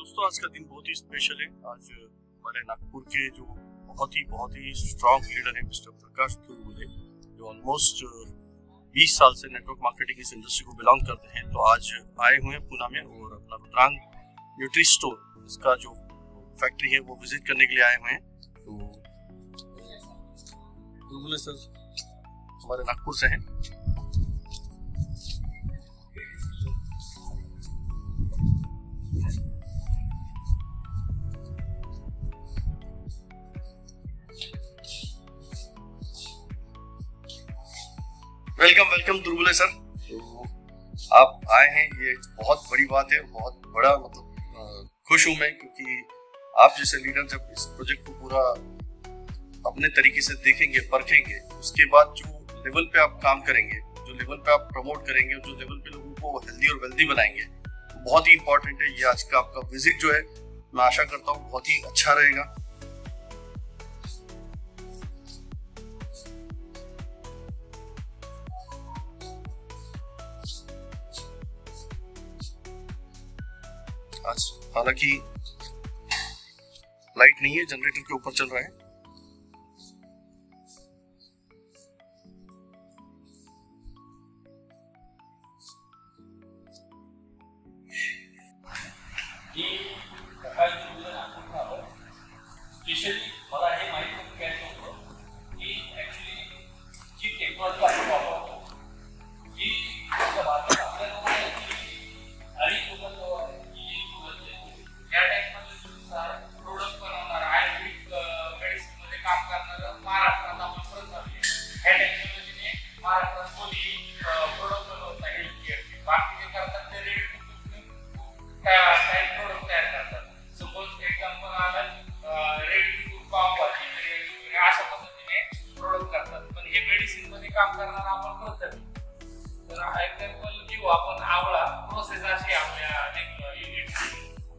दोस्तों, आज का दिन बहुत ही स्पेशल है। आज हमारे नागपुर के जो बहुत ही स्ट्रॉन्ग लीडर है मिस्टर प्रकाश तुर्बुले, जो ऑलमोस्ट 20 साल से नेटवर्क मार्केटिंग इस इंडस्ट्री को बिलोंग करते हैं, तो आज आए हुए हैं पुणे में और अपना रुद्रांग न्यूट्री स्टोर, इसका जो फैक्ट्री है वो विजिट करने के लिए आए हुए हैं। तो तुर्बुले सर हमारे नागपुर से हैं। Welcome Turbule sir. तो आप आए हैं, ये बहुत बड़ी बात है, बहुत बड़ा मतलब खुश हूं मैं, क्योंकि आप जैसे लीडर जब इस प्रोजेक्ट को पूरा अपने तरीके से देखेंगे, परखेंगे, उसके बाद जो लेवल पे आप काम करेंगे, जो लेवल पे आप प्रमोट करेंगे, जो लेवल पे लोगों को हेल्दी और वेल्दी बनाएंगे, तो बहुत ही इंपॉर्टेंट है। ये आज का आपका विजिट जो है, मैं आशा करता हूँ बहुत ही अच्छा रहेगा। आज हालांकि लाइट नहीं है, जनरेटर के ऊपर चल रहा है। स्पेशली मला हे माहिती घ्यायचं होतं की ऍक्च्युली जी टेक्नॉलॉजी आपण वापरतो ही भारतात आपल्याला अनेक लोक या टेक्नॉलॉजीनुसार प्रोडक्ट बनवणार आयुर्वेदिक मेडिसिन मध्ये काम करणारं महाराष्ट्रात आपण परत झाले। ह्या टेक्नॉलॉजीने महाराष्ट्रात कोणी प्रोडक्ट बनवत नाही हेल्थ केअरचे, बाकी जे करतात ते रेडी टू काही प्रोडक्ट तयार करतात। सपोज एक्झाम्पल आलं रेडी टू पावभाजी अशा पद्धतीने प्रोडक्ट करतात, पण हे मेडिसिन मध्ये काम करणार आपण परत झाले। तर एक्झाम्पल घेऊ आपण आवळा प्रोसेस अशी आपल्या युनिट।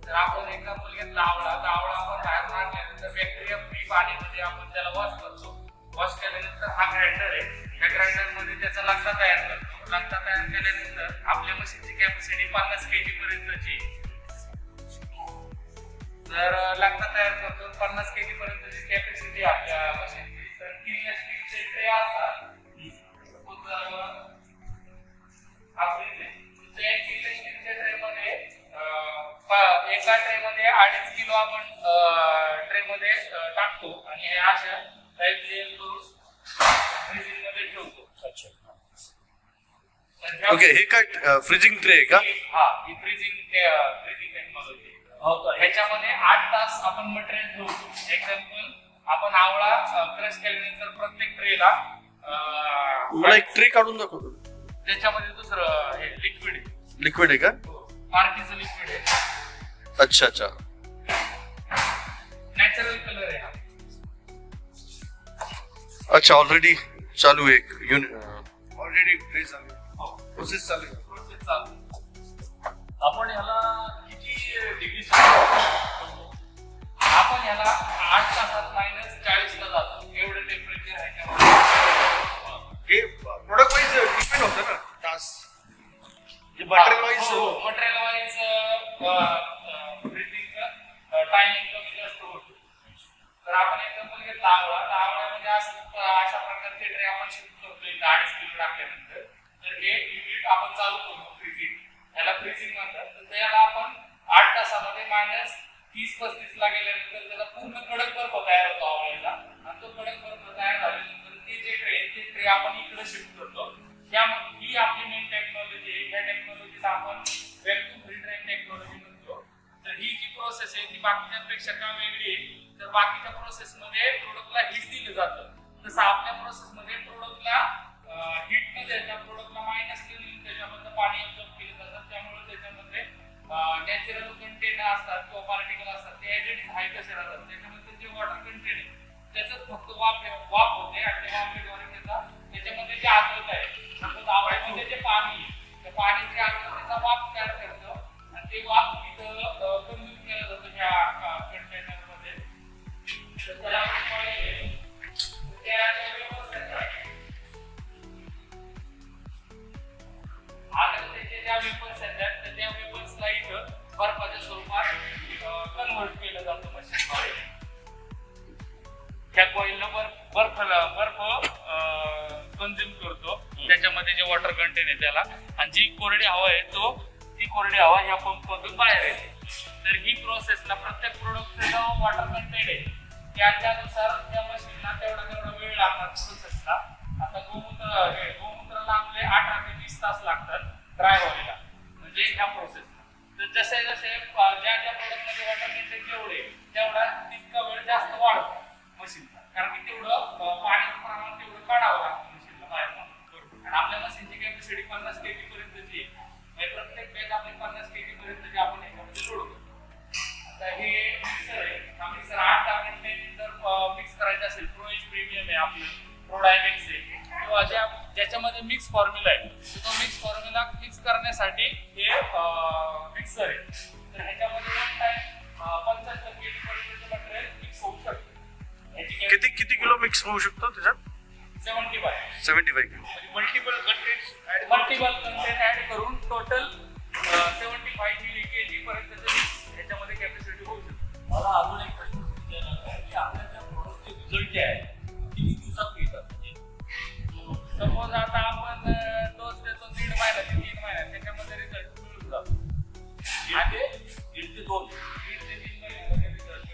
तर आपण एक्झाम्पल घेतला आवळा, तर आवळा आपण बाहेरून आणल्यानंतर बॅक्टेरिया फ्री पाण्यामध्ये आपण त्याला वॉश करतो। वॉश केल्यानंतर हा ग्राइंडर आहे, या ग्राइंडर मध्ये त्याचा लगदा तयार करतो। लगदा तयार केल्यानंतर आपल्या मशीनची कॅपॅसिटी 50 kg पर्यंतची, तर लगदा तयार करतो 50 kg पर्यंतची कॅपॅसिटी आपल्या मशीनची। तर किती स्टीलचे ट्रे असतात, एका ट्रे मध्ये 2.5 किलो आपण ट्रे मध्ये टाकतो आणि हे अशा टाइप लेयर करून फ्रीजिंग मध्ये ठेवतो। अच्छा, ओके, हे काय फ्रीजिंग ट्रे आहे का? हा, ही फ्रीजिंग टेक्नॉलॉजी। ह्याच्यामध्ये 8 तास आपण मटेरियल ठेवतो। एक्झाम्पल आपण आवळा क्रश केल्यानंतर प्रत्येक ट्रेला मला एक ट्रे काढून दाखवतो। त्याच्यामध्ये दुसरं हे लिक्विड आहे का? पार्टीचं लिक्विड आहे। अच्छा, नॅचरल कलर आहे हा। अच्छा, ऑलरेडी चालू आहे, ऑलरेडी ट्रे चालू आहे, प्रोसेस चालू आहे। आपण ह्याला किती डिग्री आपण ह्याला 8 तासात -40 ला जातो, एवढं टेम्परेचर आहे। हे प्रोडक्ट वाइज डिपेंड होतं ना तास, जे मटेरियल वाइज फ्रीजिंगचं टायमिंग कमी जास्त होतं। तर आपण एक्झाम्पल घेतला आवळा, तर आवळ्यामध्ये अशा प्रकारचे ट्रे आपण शिफ्ट करतो 2.5 किलो टाकल्यानंतर। तर हे युनिट आपण चालू करतो फ्रीजिंग, त्याला फ्रीजिंग म्हणतात। तर त्याला आपण 8 तासामध्ये -30-35 ला गेल्यानंतर त्याला पूर्ण कडक बर्फ तयार होतो आवळ्याचा, आणि तो कडक बर्फ तयार झाल्यानंतर ते जे ट्रे आपण इकडे शिफ्ट करतो। ही आपली मेन टेक्नॉलॉजी आहे। या टेक्नॉलॉजीला आपण व्हॅक्यूम फ्री ड्राइंग टेक्नॉलॉजी म्हणतो। तर ही जी प्रोसेस आहे ती बाकीच्यांपेक्षा का वेगळी आहे, तर बाकीच्या प्रोसेस मध्ये प्रोडक्टला हीट दिलं जातं, तसं आपल्या प्रोसेस मध्ये प्रोडक्टला हीट न देता प्रोडक्टला मायनस केलेलं त्याच्यामध्ये पाणी ऍब्सॉर्ब केलं जातं। त्यामुळे त्याच्यामध्ये नॅचरल कंटेंट असतात किंवा पार्टिकल असतात, ते ऍसिड हाय कसे राहतात, त्याच्यामध्ये जे वॉटर कंटेंट आहे त्याच्यात फक्त वाफ होते, आणि त्या वाफेद्वारे त्याच्यामध्ये जे आर्द्रता आहे, सपोज आवळ्यामध्ये जे पाणी आहे, त्या पाण्याच्या आर्द्रतेचा वाफ तयार करतो, आणि ते वाफ तिथं कंझ्युम केलं जातं ह्या कंटेनर मध्ये। तर त्याला आता त्याचे ज्या वेपर्स आहेत त्या वेपर्सला इथं बर्फाच्या स्वरूपात कन्व्हर्ट केलं जातं मशीनद्वारे. त्या कॉइलला बर्फ कन्झ्युम करतो, त्याच्यामध्ये जे वॉटर कंटेन आहे त्याला, आणि जी कोरडी हवा आहे ती कोरडी हवा ह्या पंपमधून बाहेर येते. तर ही प्रोसेसला प्रत्येक प्रोडक्टचा जो वॉटर कंटेन आहे त्यानुसार त्या मशीनला तेवढा वेळ लागणार प्रोसेसला. आता गोमूत्राला आपले 18 ते 20 तास लागतात ड्राय व्हायला, म्हणजे ह्या प्रोसेसला. तर जसे ज्या प्रोडक्टमध्ये वॉटर कंटेन तेवढा तितका वेळ जास्त वाढतो मशीनचा, कारण की तेवढं पाण्याचं प्रमाण तेवढं काढावं लागतं मशीनला बाहेर. आणि आपल्या मशीनची कॅपॅसिटी 50 kg पर्यंतची आहे. प्रत्येक बॅग आपली 50 kg पर्यंतची आपण याच्यामध्ये लोड करतो. आता हे मिक्सर आहे, हा मिक्सर 8 टाकांनी जर मिक्स करायचं असेल, प्रोएच प्रीमियम आहे आपलं, प्रोडायमिक्स आहे, किंवा ज्याच्यामध्ये मिक्स फॉर्म्युला आहे, तो मिक्स फॉर्म्युला मिक्स करण्यासाठी हे मिक्सर आहे. तर ह्याच्यामध्ये वन टाइम 75 kg पर्यंत मटेरियल मिक्स होऊ शकतं. किती किलो मिक्स होऊ शकतो त्याच्यात? 75 किलो. म्हणजे मल्टिपल कंटेंट ऍड करून टोटल 75 kg पर्यंत ह्याच्यामध्ये कॅपॅसिटी होऊ शकते. मला अजून एक प्रश्न विचारायचा आहे की आपल्या त्या प्रोडक्टचे रिझल्ट जे आहे किती दिवसात मिळतात? म्हणजे सपोज आता आपण डोस देतो 1.5 महिना ते 3 महिना, त्याच्यामध्ये रिझल्ट मिळून जातो. आणि 1.5 ते 2 महिन्यामध्ये रिझल्ट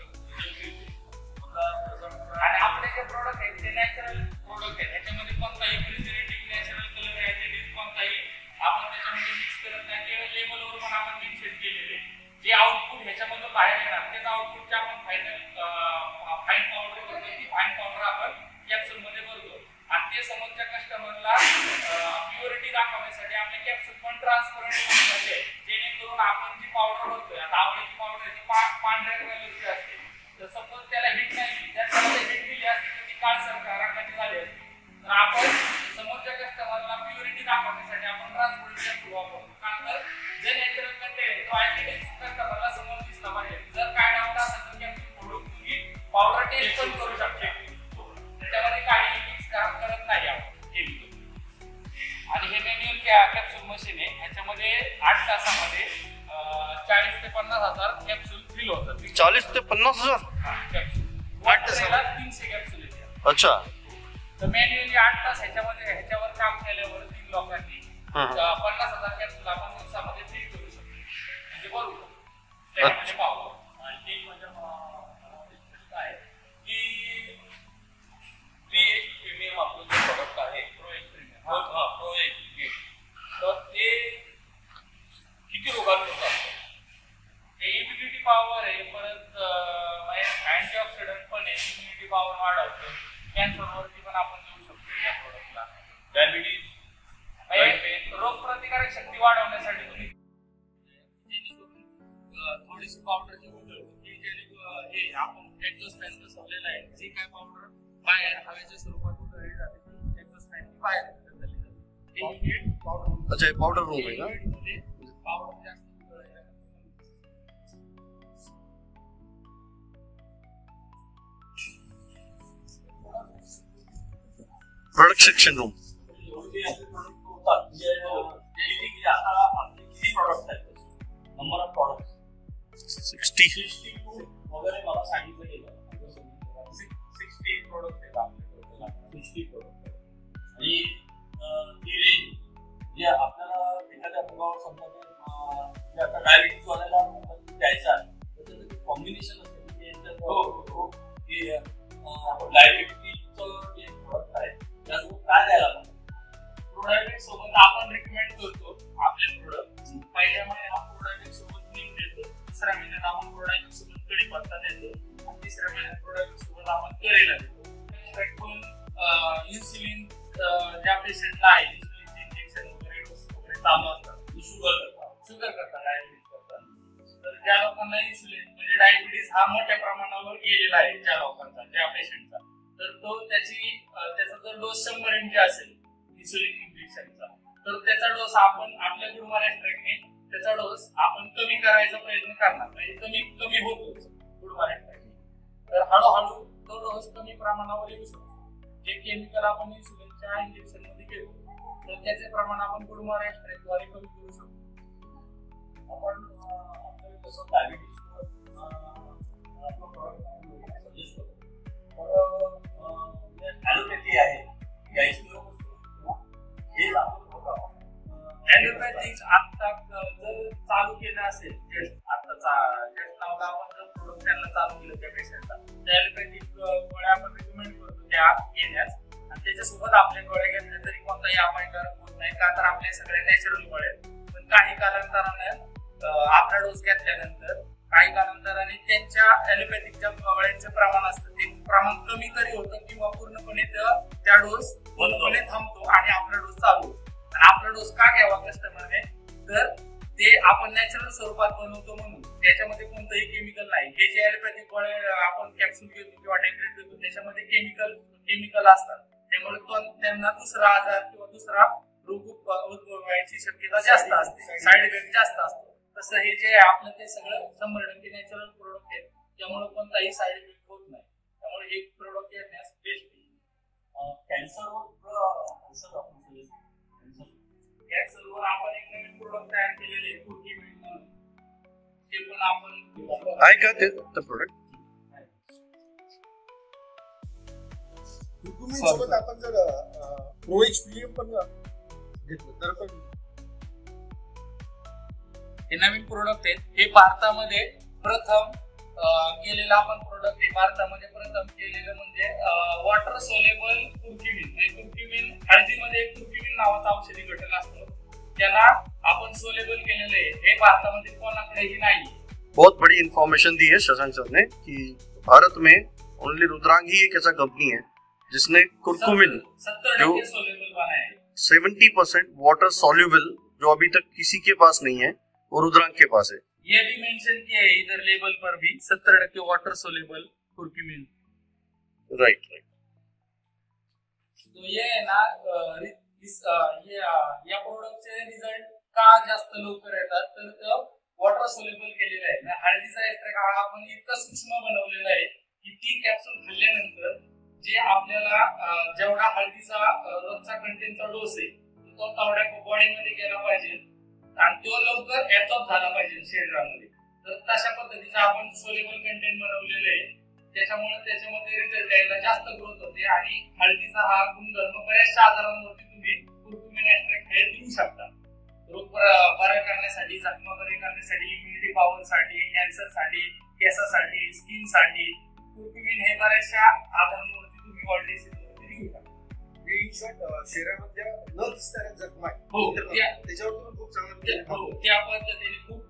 आणि आपले जे प्रोडक्ट आहेत ते नॅचरल प्रोडक्ट आहेत. त्याच्यामध्ये कोणताही प्रिझर्वेटिव्ह, नॅचरल कलर, ऍसिडिटी कोणताही आपण त्याच्यामध्ये मिक्स करत नाही. ते लेबलवर पण आपण मेन्शन केलेले. जे आउटपुट ह्याच्यामधून बाहेर येणार तेच आउटपुटचे आपण फाईन पावडर करतो. ती फाईन पावडर आपण कॅप्सूलमध्ये भरतो आणि ते समोरच्या कस्टमरला प्युरिटी दाखवण्यासाठी आपले कॅप्सूल पण ट्रान्सपरंट होण्यासाठी, जेणेकरून आपण जी पावडर भरतोय, आता आवळ्याची पावडर ती पांढऱ्या कलरची असते. तर सपोज त्याला हिट नाही दिली, त्याला हिट दिली असती तर ती काळसर रंगाची झाली असती. तर आपण समोरच्या कस्टमरला प्युरिटी दाखवण्यासाठी आपण ट्रान्सपरंट कॅप्सूल वापरतो. कारण तर जे नॅचरल कंटेंट क्वालिटी कस्टमरला समोर दिसला पाहिजे. जर काय डाऊट असेल तर कॅप्सूल फोडून तुम्ही पावडर टेस्ट पण करू शकता. त्याच्यामध्ये काही मिक्स करत नाही आपण. आणि हे मॅन्युअल कॅप्सूल मशीन आहे, ह्याच्यामध्ये 8 तासामध्ये 40 ते 50 हजार कॅप्सूल फिल होतात. 40 ते 50 हजार कॅप्सूल 8 तासाला 300 कॅप्सूल येतात. अच्छा. तर मॅन्युअली 8 तास ह्याच्यावर काम केल्यावर 3 लोकांनी 50,000 कॅप्सूल आपण दिवसामध्ये फिल करू शकतो. म्हणजे बरोबर त्यामध्ये पाहू. आणि एक म्हणजे प्रश्न आहे की प्रीएच प्रीमियम आपलं जे प्रोडक्ट आहे, प्रोएच प्रीमियम, तर ते किती रोगांवर चालतं? हे इम्युनिटी पॉवर आहे, परत अँटीऑक्सिडंट पण आहे, इम्युनिटी पॉवर वाढवतं. कॅन्सरवरती पण आपण देऊ शकतो या प्रोडक्टला. डायबिटीज, रोग प्रतिकारक शक्ती वाढवण्यासाठी तुम्ही थोडीशी पावडर जी उधळते हे आपण एक्झॉस्ट फॅन बसवलेला आहे. जी काय पावडर बाहेर हवेच्या स्वरूपात उधळली जाते ती एक्झॉस्ट फॅन बाहेर उधळली जाते. अच्छा, हे पावडर रूम आहे का? पावडर जास्त उधळली जाते. Product section room. किती प्रोडक्ट आहेत? नंबर ऑफ प्रोडक्ट 60 वगैरे मला सांगितलं गेलं. 60 प्रोडक्ट आहेत आपल्याकडे, 60 प्रोडक्ट. आणि ती रेंज जे आपल्याला एखाद्या मुलावर समजा आता डायबिटीज वाल्याला द्यायचं आहे, त्याचं कॉम्बिनेशन असतं की डायबिटीजचं जे प्रोडक्ट आहे त्यासोबत काय द्यायला लागतं? प्रोडायबिक्स सोबत आपण रिकमेंड करतो आपले प्रोडक्ट. पहिल्या महिन्यात आपण प्रोडायबिक्स सोबत नीम देतो, दुसऱ्या महिन्यात आपण प्रोडायबिक्स सोबत कढीपत्ता देतो, आणि तिसऱ्या महिन्यात प्रोडायबिक्स सोबत आपण करेला देतो. पण इन्सुलिन ज्या पेशंटला आहे, इन्सुलिनचे इंजेक्शन वगैरे चालू असतात, शुगर करतात, डायबिटीज करतात. तर ज्या लोकांना इन्सुलिन म्हणजे डायबिटीज हा मोठ्या प्रमाणावर गेलेला आहे ज्या लोकांचा, त्या पेशंटचा, तर त्याचा जर डोस 100 mg असेल इन्सुलिन इंजेक्शनचा, तर त्याचा डोस आपण आपल्या गुड महाराष्ट्राने त्याचा डोस आपण कमी करायचा प्रयत्न करणार, म्हणजे कमी होतोच गुड महाराष्ट्राने. तर हळूहळू तो डोस कमी प्रमाणावर येऊ शकतो. जे केमिकल आपण इन्सुलिनच्या इंजेक्शन मध्ये घेतो, तर त्याचे प्रमाण आपण गुड महाराष्ट्राद्वारे कमी करू शकतो. आपण आपल्याला कसं डायबिटीज समजा आपण जर प्रोडक्ट त्यांना चालू केलं त्या पेशंटला, त्या ॲलोपॅथिक गोळ्या आपण रिकमेंड करतो त्या घेण्यास, आणि त्याच्यासोबत आपल्या गोळ्या घेतल्या तरी कोणताही अपायकारक होत नाही, का तर आपल्या सगळ्या नॅचरल गोळ्या आहेत. पण काही कालांतराने आपला डोस घेतल्यानंतर काही कालांतराने त्यांच्या ॲलोपॅथिकच्या गोळ्यांचं प्रमाण असतं ते प्रमाण कमी तरी होतं किंवा पूर्णपणे त्या डोस पूर्णपणे थांबतो आणि आपला डोस चालू होतो. आणि आपला डोस का घ्यावा कस्टमरने, तर ते आपण नॅचरल स्वरूपात बनवतो म्हणून त्याच्यामध्ये कोणतंही केमिकल नाही. हे जे ॲलोपॅथिक गोळ्या आपण कॅप्सूल घेतो किंवा टॅब्लेट घेतो त्याच्यामध्ये केमिकल असतात, त्यामुळे त्यांना दुसरा आजार किंवा दुसरा रोग उद्भवायची शक्यता जास्त असते, साईड इफेक्ट जास्त असतो. तसं हे जे आपलं ते सगळं 100% नॅचरल प्रोडक्ट आहेत, त्यामुळे कोणताही साईड इफेक्ट होत नाही, त्यामुळे हे प्रोडक्ट घेण्यास बेस्ट आहे. कॅन्सरवर आपण एक नवीन प्रोडक्ट तयार केलेले आहे कुर्कुमिन म्हणून, ते पण आपण आहे का ते प्रोडक्ट? कुर्कुमिन सोबत आपण जर प्रो एचपीएम पण घेतलं तर पण हे नवीन प्रोडक्ट आहेत. हे भारतामध्ये प्रथम केलेलं आपण प्रोडक्ट आहे. भारतामध्ये प्रथम केलेलं म्हणजे वॉटर सोलेबल कुर्क्युमिन. हे कुर्क्युमिन, हळदीमध्ये एक कुर्क्युमिन नावाचा औषधी घटक असतो, त्याला आपण सोलेबल केलेलं आहे. हे भारतामध्ये कोणाकडेही नाही. बहुत बड़ी इंफॉर्मेशन दी है शशांक सर ने कि भारत में ओनली रुद्रांग ही एक ऐसा कंपनी है जिसने कुर्कुमिन 70% सोलेबल बनाया है. 70% वाटर सॉल्युबल जो अभी तक किसी के पास नहीं है वो रुद्रांग के पास है. ये भी मेंशन किया है इधर लेबल पर भी 70% वाटर सोलेबल कुर्क्युमिन. राइट. तो ये है ना या प्रोडक्टचे रिझल्ट का जास्त लवकर येतात, तर वॉटर सोल्युबल केलेला आहे. हळदीचा एक्स्ट्रॅक्ट हा आपण इतका सूक्ष्म बनवलेला आहे की ती कॅप्सूल खाल्ल्यानंतर जे आपल्याला जेवढा हळदीचा रोजचा कंटेनचा डोस आहे तो तेवढ्या बॉडीमध्ये गेला पाहिजे आणि तो लवकर ऍब्सॉर्ब झाला पाहिजे शरीरामध्ये. तर तशा पद्धतीचं आपण सोल्युबल कंटेंट बनवलेलं आहे, त्याच्यामुळे त्याच्यामध्ये रिझल्ट यायला जास्त ग्रोथ होते. आणि हळदीचा हा गुणधर्म बऱ्याचशा आजारांवरती तुम्ही कुर्कुमिन एक्स्ट्रॅक्ट हे देऊ शकता. रोग बरे करण्यासाठी, जखमा बरे करण्यासाठी, इम्युनिटी पॉवर साठी, कॅन्सर साठी, केसासाठी, स्किन साठी कुर्कुमिन हे बऱ्याचशा आजारांवरती तुम्ही ऑलरेडी देऊ शकता. शरीरामध्ये न दिसणाऱ्या जखमा त्याच्यावर खूप त्या पद्धतीने खूप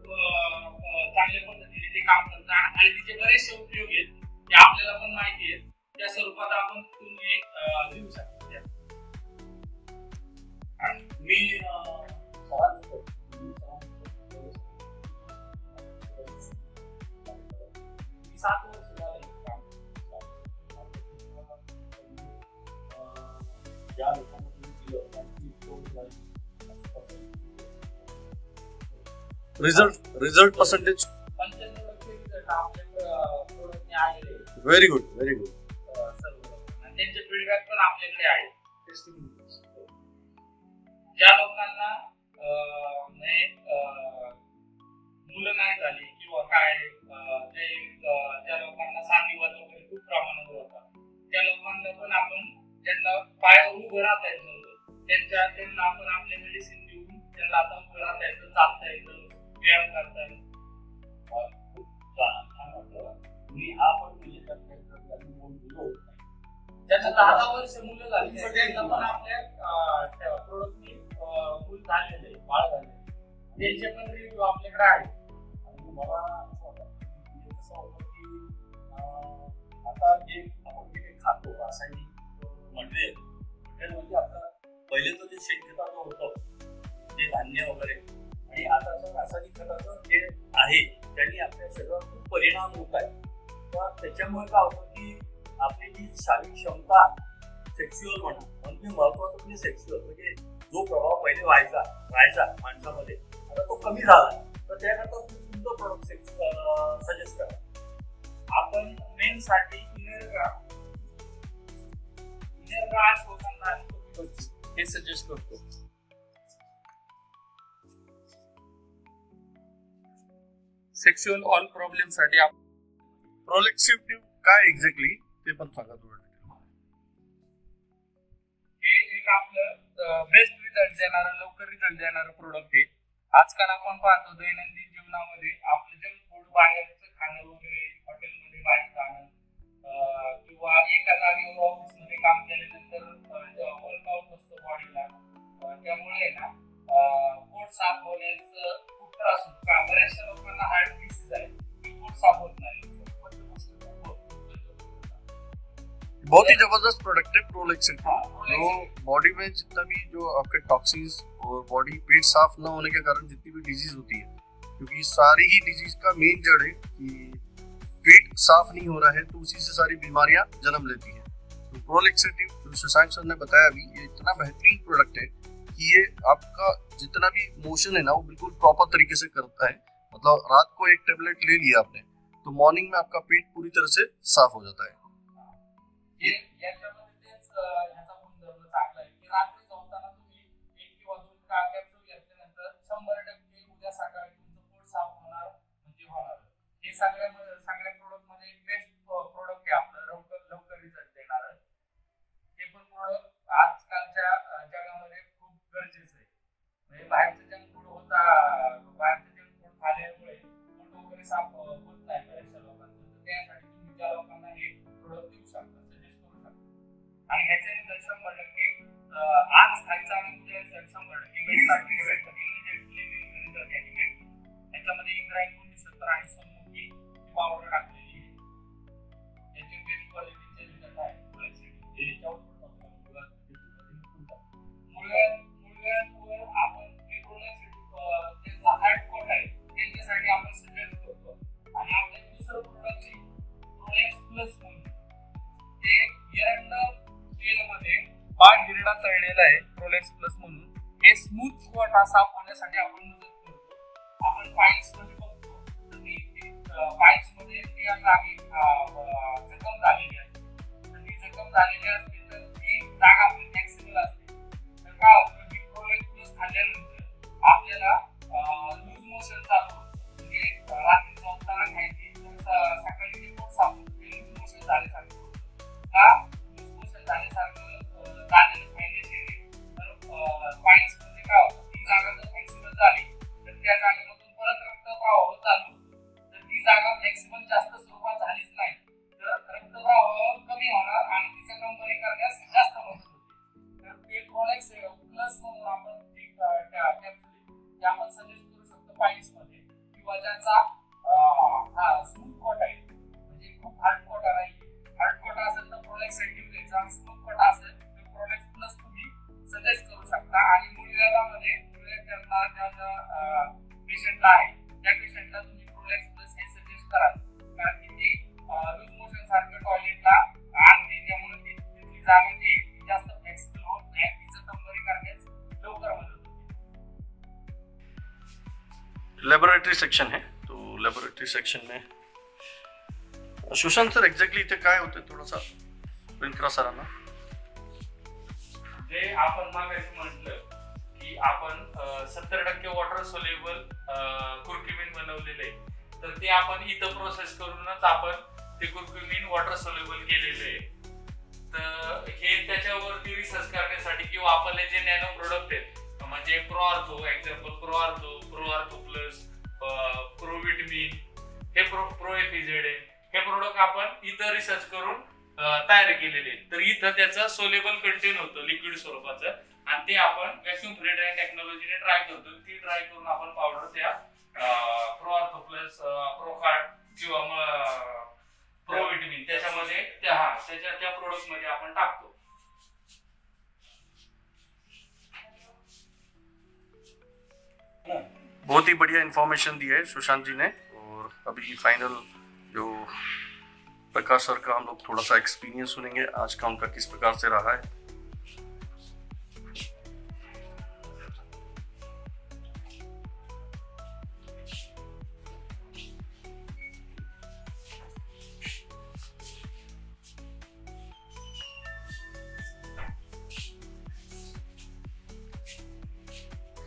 चांगल्या पद्धतीने ते काम करतात. आणि हळदीचे बरेचसे उपयोग आहेत ते आपल्याला पण माहिती आहेत, त्या स्वरूपात आपण तुम्ही देऊ शकता. मी 7 वर्ष झाले काम. ज्या लोकांना दिलं त्यांची रिजल्ट परसेंटेज 95% रिझल्ट आपल्या प्रोडक्टने आलेले आहेत. Very good. सर्व आणि त्यांचे फीडबॅक पण आपल्याकडे आहे. ज्या लोकांना मुलं नाही झाली किंवा काय ज्या लोकांना सांधिवात वगैरे खूप प्रमाणात होतात, त्या लोकांना पण आपण ज्यांना पायावर उभं राहता येत नव्हतं त्यांना आपण आपले मेडिसिन देऊन त्यांना आता उभं राहता येतं, चालता येतं, व्यायाम करता येतं. खूप छान वाटलं. मी हा पण ज्यांना 10 वर्ष मुलं झाली त्यांना पण आपल्या प्रोडक्टनी मूल झालेलं आहे, बाळ झाले, त्यांचे पण रिव्ह्यू आपल्याकडे आहे. आणि मला असं वाटतं की आता जे आपण जे खातो रासायनिक मटेरियल म्हणजे आपलं पहिलेचं जे शेणखताचं होतं जे धान्य वगैरे आणि आताचं रासायनिक खताचं जे आहे त्यांनी आपल्या शरीरावर खूप परिणाम होत आहे. तर त्याच्यामुळे काय होतं की आपली जी शारीरिक क्षमता सेक्स्युअल म्हणजे महत्वाचं म्हणजे सेक्स्युअल म्हणजे जो प्रभाव पहिले व्हायचा माणसामध्ये आता तो कमी झाला. तर त्याकरता तुमचं प्रोडक्ट सजेस्ट करा. आपण मेन साठी हे सजेस्ट करतो. सेक्शुअल ऑल प्रॉब्लेम साठी प्रोलेक्सिव्ह काय एक्झॅक्टली ते पण सांगा थोडं. हे एक आपलं बेस्ट रिझल्ट देणारं, लवकर रिझल्ट देणारं प्रोडक्ट आहे. आजकाल आपण पाहतो दैनंदिन जीवनामध्ये आपलं जंक फूड, बाहेरचं खाणं साफ होत नाही. बहुत ही जबरदस्त प्रोडक्ट है प्रोलेक्सिटी, हाँ, जो बॉडी में जितना भी जो आपके टॉक्सिन्स और बॉडी पेट साफ न होने के कारण जितनी भी डिजीज होती है, क्योंकि सारी ही डिजीज का मेन जड़ है कि पेट साफ नहीं हो रहा है, तो उसी से सारी बीमारियां जन्म लेती हैं. तो प्रोलेक्सिटी जो शशांक सर ने बताया अभी, ये इतना बेहतरीन प्रोडक्ट है कि ये आपका जितना भी मोशन है ना, वो बिल्कुल प्रॉपर तरीके से करता है. मतलब रात को एक टेबलेट ले लिया आपने, तो मॉर्निंग में आपका पेट पूरी तरह से साफ हो जाता है. याच्यामध्ये तेच ह्याचा गुणधर्म चांगला आहे की रात्री झोपताना तुम्ही 1 किंवा 2 कॅप्सूल घेतल्यानंतर 100% उद्या सकाळी तुमचं पोट साफ होणार म्हणजे होणार. हे सगळ्या प्रोडक्ट मध्ये एक बेस्ट प्रोडक्ट आहे आपलं, लवकर रिझल्ट देणार. हे पण प्रोडक्ट आजकालच्या जगामध्ये खूप गरजेचं आहे. म्हणजे बाहेरचं जंक फूड खाल्ल्यामुळे पोट वगैरे साफ होत नाही बऱ्याचशा लोकांचं. तर त्यासाठी तुम्ही ज्या लोकांना हे प्रोडक्ट देऊ शकता, आणि ह्याचे रिझल्ट 100% आज खायचा आणि उद्या रिझल्ट 100% भेटणार. ह्याच्यामध्ये इंद्रायणी 1970 आणि सोनमुखी पावडर टाकलेली आहे. याचे बेस्ट क्वालिटीचे रिझल्ट आहे. मुळव्याधीवर आपण त्यांचा हार्ड कोट आहे, त्यांच्यासाठी आपण सजेस्ट करतो. आणि आपले दुसरं प्रोडक्ट आहे प्रोलेक्स प्लस म्हणून, ते एरंडा तेलमध्ये बाळ हिरडा तळलेला आहे. प्रोलेक्स प्लस म्हणून हे स्मूथ कोट साफ होण्यासाठी आपण मदत करतो. आपण पाईल्स मध्ये बघतो तर पाईल्स मध्ये त्या जागी जखम झालेली असते, तर ती जखम झालेली असते तर ती जागा फ्लेक्सिबल असते. तर काय होतं की प्रोलेक्स प्लस खाल्ल्यानंतर आपल्याला लूज मोशन चालू होतं. म्हणजे रात्री झोपताना खायची तर सकाळी ते पोट साफ होतं, लूज मोशन झाल्यासारखं होतं. का झाल्यासारखं झालेलं फायदेशीर आहे. तर पाईल्स म्हणजे काय होतं, ती जागा जर फ्लेक्सिबल झाली तर त्या जागेमधून परत रक्तप्रवाह चालू होतो. तर ती जागा फ्लेक्सिबल जास्त स्वरूपात झालीच नाही तर रक्तप्रवाह कमी होणार आणि तिचा जखम बरी करण्यास जास्त मदत होते. तर ते प्रोलेक्स प्लस म्हणून आपण एक कॅप्सूल ते आपण सजेस्ट करू शकतो पाईल्स मध्ये, किंवा ज्यांचा स्मूथ कोट आहे, म्हणजे खूप हार्ड कोट नाही. हार्ड कोट असेल तर प्रोलेक्स ऍक्टिव्ह घ्यायचा, स्मूथ कोट असेल तर प्रोलेक्स प्लस तुम्ही सजेस्ट करू शकता. आणि मुळव्याधामध्ये मुळव्याध ज्या पेशंटला आहे त्या पेशंटला तुम्ही प्रोलेक्स प्लस हे सजेस्ट कराल, कारण की ती लूज मोशन सारखं टॉयलेटला आणते, त्यामुळे तिथली जागा जी जास्त फ्लेक्सिबल होत नाही, तिचं कंबरी करण्यास लवकर मदत होते. लेबोरेटरी सेक्शन है, तो लेबोरेटरी सेक्शन में सुशांत सर एक्झॅक्टली इथे काय होते थोडासा प्रिंट करा सरांना. जे आपण मागायचं म्हटलं की आपण 70% वॉटर सोल्युबल कुर्क्युमिन बनवलेले आहे, तर ते आपण इथं प्रोसेस करूनच आपण ते कुर्क्युमिन वॉटर सोल्युबल केलेले आहे. तर हे त्याच्यावरती रिसर्च करण्यासाठी किंवा आपले जे नॅनो प्रोडक्ट आहेत, म्हणजे प्रोआर्थो एक्झाम्पल प्रोआर्थो प्लस, प्रोविटमिन, हे प्रोएफिजेड आहे, हे प्रोडक्ट आपण इथं रिसर्च करून तयार केलेले. तर इथं त्याचं सोलेबल कंटेन होतं लिक्विड स्वरूपाचं, आणि ते आपण व्हॅक्यूम फ्री ड्राय टेक्नॉलॉजीने ट्राय करतो. ती ट्राय करून आपण पावडर त्या प्रोआर्थो प्लस, प्रोकार्ड किंवा प्रोविटमिन त्याच्यामध्ये त्या प्रोडक्ट मध्ये आपण टाकतो. बहुत ही बढ़िया इन्फॉर्मेशन दी है सुशांत जी ने. और अभी फाइनल जो प्रकाश सर का हम लोग थोड़ा सा एक्सपीरियंस सुनेंगे आज का, उनका किस प्रकार से रहा है.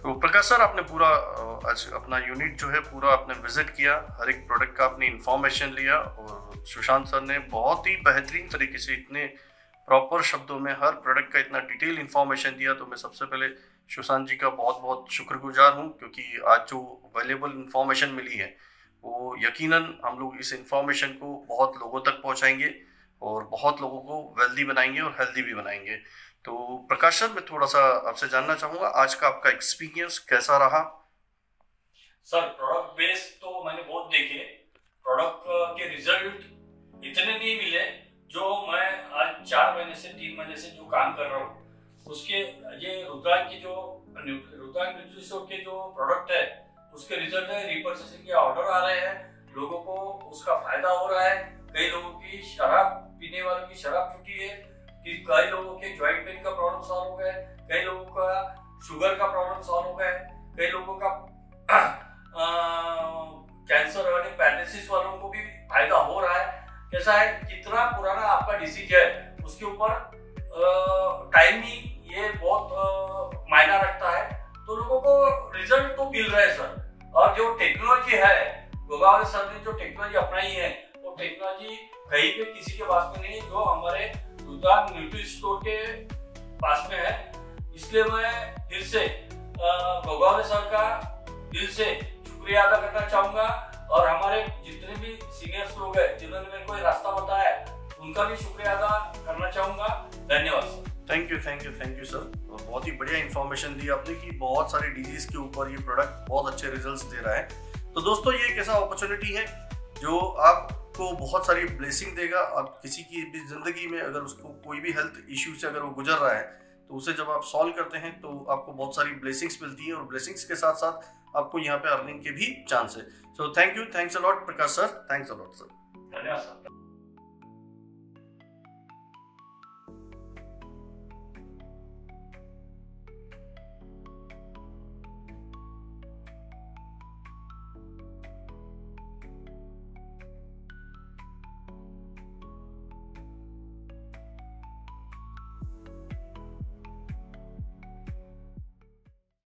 तो प्रकाश सर, आपने पूरा आज अपना यूनिट जो है पूरा आपने विजिट किया, हर एक प्रोडक्ट का आपने इंफॉर्मेशन लिया, और सुशांत सर ने बहुत ही बेहतरीन तरीके से इतने प्रॉपर शब्दों में हर प्रोडक्ट का इतना डिटेल इंफॉर्मेशन दिया. तो मैं सबसे पहले सुशांत जी का बहुत बहुत शुक्रगुजार हूँ, क्योंकि आज जो वैल्यूएबल इंफॉर्मेशन मिली है वो यकीनन हम लोग इस इंफॉर्मेशन को बहुत लोगों तक पहुँचाएंगे और बहुत लोगों को वेल्दी बनाएंगे और हेल्दी भी बनाएंगे. तो प्रकाश सर, मैं थोड़ा सा आपसे जानना चाहूंगा आज का आपका एक्सपीरियंस कैसा रहा. सर प्रोडक्ट बेस तो मैंने बहुत देखे, प्रोडक्ट उसके ये रुद्रांग की जो रुद्रांग न्यूट्रिस्टोर के जो प्रोडक्ट है उसके रिजल्ट है, रिपर्चेसिंग के ऑर्डर आ रहे हैं, लोगों को उसका फायदा हो रहा है। कई लोगों की शराब पीने वालों की शराब छूटी है, कि कई लोगों के जॉइंट पेन का प्रॉब्लम सॉल्व हो गया, कई लोगों का शुगर का प्रॉब्लम सॉल्व हो गया, कई लोगों का कैंसर वाले पैरालिसिस वालों को भी फायदा हो रहा है। कैसा है, कितना पुराना आपका डिसीज है उसके ऊपर टाइमिंग ये बहुत मायना रखता है। तो लोगों को रिजल्ट तो मिल रहा है सर। और जो टेक्नोलॉजी है, गोगावले सर ने जो टेक्नोलॉजी अपनाई है वो टेक्नोलॉजी कहीं पे किसी के पास में नहीं है, जो हमारे रुद्रांग न्यूट्रिस्टोर के पास में है। इसलिए मैं फिर से गोगावले सर का दिल से शुक्रिया अदा करना चाहूंगा, और हमारे जितने भी सीनियर्स लोग हैं जिन्होंने मेरे को ये रास्ता बताया उनका भी शुक्रिया अदा करना चाहूंगा। धन्यवाद सर। Thank you sir. बहुत ही बढ़िया इन्फॉर्मेशन दी आपने कि बहुत सारे डिजीज के ऊपर ये प्रोडक्ट बहुत अच्छे रिजल्ट्स दे रहा है। तो दोस्तों ये एक ऐसा अपॉर्चुनिटी है जो आपको बहुत सारी ब्लेसिंग देगा। आप किसी की भी जिंदगी में अगर उसको कोई भी हेल्थ इश्यू से अगर वो गुजर रहा है तो उसे जब आप सॉल्व करते हैं तो आपको बहुत सारी ब्लेसिंग्स मिलती हैं, और ब्लेसिंग्स के साथ साथ आपको यहाँ पे अर्निंग के भी चांस है। So thanks a lot Prakash sir, thanks a lot sir. धन्यवाद सर।